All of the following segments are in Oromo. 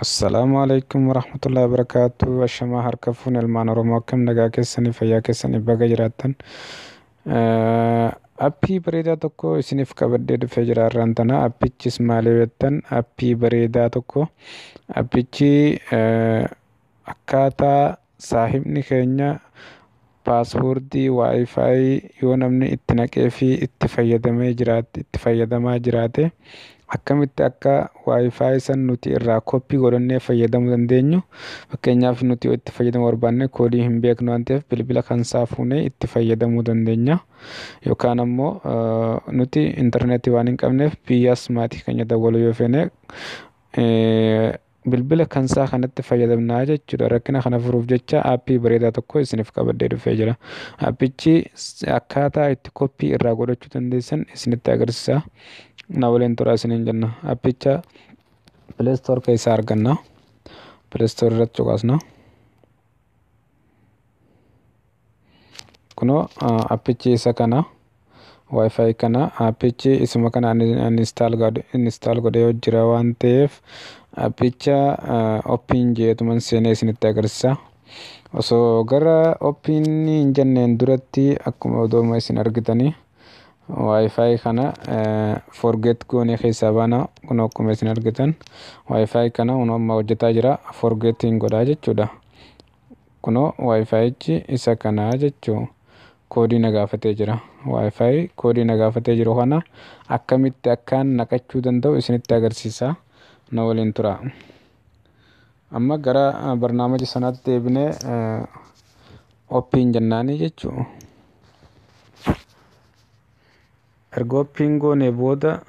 Assalaamu alaikum warahmatullahi wabarakatuh. Ashamaa harka fuun ilmaan Oromoo akkam nagaa keessanii fayyaa keessanii baga jiraattan. Appii bareedaa tokko isiniif qabadhee dhufee jira har'aan tana. Appichis maali jettan appii bareedaa tokko. Appichi akkaataa saahibni keenya paaspoortii waayifaayi yoo namni itti naqee fi itti fayyadamaa jiraate akkamitti akka waayifaayi san nuti irraa koppii godhannee fayyadamuu dandeenyu. Fakkeenyaaf nuti yoo itti fayyadamuu barbaanne koodii hin beeknu waan ta'eef bilbila kansaa fuunee itti fayyadamuu dandeenya. Yookaan ammoo nuti intarneetii waan hin qabneef biyyaas maatii keenya dawwaluu yoo feene bilbila kansaa kanatti fayyadamnaa jechuudha. Rakkina kana furuuf jecha aappii bareedaa tokko isiniif qabadhee dhufee jira. Aappichi akkaataa itti koppii irraa godhachuu dandeessan isinitti agarsiisa. Na waliin turaa isiniin jenna. Aappicha pileestoor keessaa arganna. Pileestoor irratti cuqaasna. Kunoo aappichi isa kana. Waayifaayi kana aappichi isuma kana instaal godhee hojjira waan ta'eef aappicha oppiin jeetuman seenee isinitti agarsiisa. Osoo gara oppiin hin jenneen duratti akkuma odooma isin argitanii waayifaayi kana forget goonee keessaa baana. Kun akkuma isin argitan waayifaayi kana amma hojjetaa jira. Forget hin godhaa jechuudha. Kunoo waayifaayichi isa kana jechuu koodii na gaafatee jira. Waayifaayi koodii na gaafatee jiru kana akkamitti akkaan naqachuu danda'u isinitti agarsiisa. Na waliin tura. Amma gara barnaamija sanaatti deebinee oppiin jennaanii jechuu. Erga oppiin goonee booda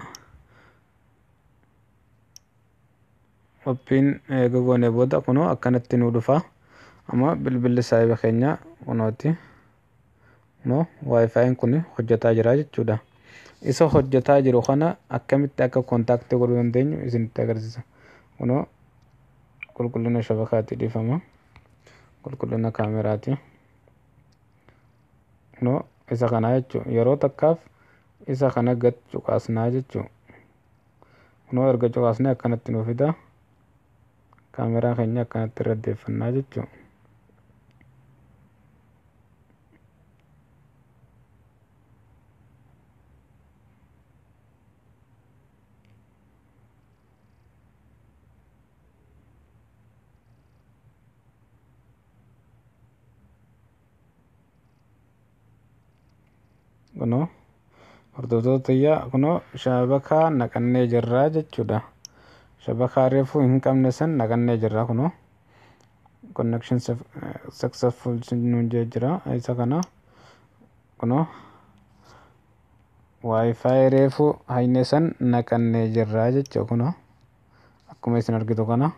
kunoo akkanatti nuu dhufa. Amma bilbilli saahiba keenya kunooti. No waayifaayiin kun hojjetaa jira jechuudha. Isa hojjetaa jiru kana akkamitti akka kontaaktii godhuu dandeenyu isinitti agarsiisa. Kunoo qulqullina shabakaatti dhiifama. Qulqullina kaameraati. Kunoo isa kana jechuudha. Yeroo takkaaf isa kana gad cuqaasnaa jechuudha. Kunoo erga cuqaasnee akkanatti nuu fida. Kaameraa keenya akkanatti irra deeffannaa jechuudha. Kunoo hordoftoota tiyyaa kunoo shabakaa naqannee jirraa jechuudha. Shabakaa reefuu hin qabne san naqannee jirra kunoo. Connection successful nuun jee jira. Isa kana kunoo waayifaayi reefuu hayne san naqannee jirraa jechuudha kunoo. Akkuma isin argitu kana.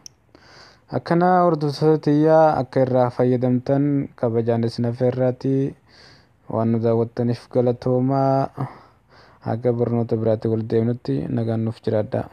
Akkana hordoftoota tiyyaa akka irraa fayyadamtan kabajaan isin affeerraatii. Waan nu daawwattaniif galatoomaa. Haga barnoota biraatti wal deemnutti nagaan nuuf jiraadhaa.